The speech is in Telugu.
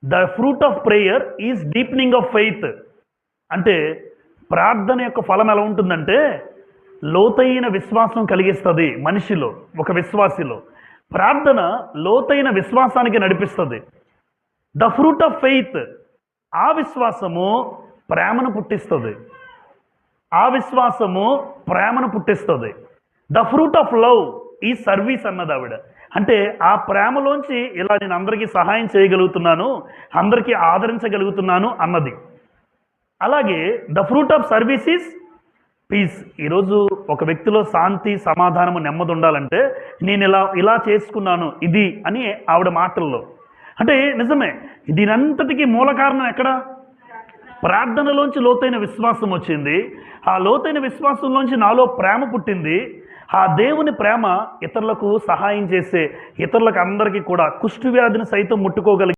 The fruit of prayer is deepening of faith. అంటే ప్రార్థన యొక్క ఫలం ఎలా ఉంటుందంటే లోతైన విశ్వాసం కలిగిస్తుంది మనిషిలో, ఒక విశ్వాసిలో. ప్రార్థన లోతైన విశ్వాసానికి నడిపిస్తుంది. ద ఫ్రూట్ ఆఫ్ ఫెయిత్, ఆ విశ్వాసము ప్రేమను పుట్టిస్తుంది. ఆ విశ్వాసము ప్రేమను పుట్టిస్తుంది. ద ఫ్రూట్ ఆఫ్ లవ్ ఈ సర్వీస్ అన్నది ఆవిడ. అంటే ఆ ప్రేమలోంచి ఇలా నేను అందరికీ సహాయం చేయగలుగుతున్నాను, అందరికీ ఆదరించగలుగుతున్నాను అన్నది. అలాగే the fruit of service is peace. ఈరోజు ఒక వ్యక్తిలో శాంతి, సమాధానము, నెమ్మది ఉండాలంటే నేను ఇలా చేసుకున్నాను ఇది అని ఆవిడ మాటల్లో. అంటే నిజమే, దీనంతటికీ మూల కారణం ఎక్కడ? ప్రార్థనలోంచి లోతైన విశ్వాసం వచ్చింది. ఆ లోతైన విశ్వాసంలోంచి నాలో ప్రేమ పుట్టింది. ఆ దేవుని ప్రేమ ఇతరులకు సహాయం చేసే, ఇతరులకు అందరికీ కూడా కుష్టు వ్యాధిని సైతం ముట్టుకోగలిగే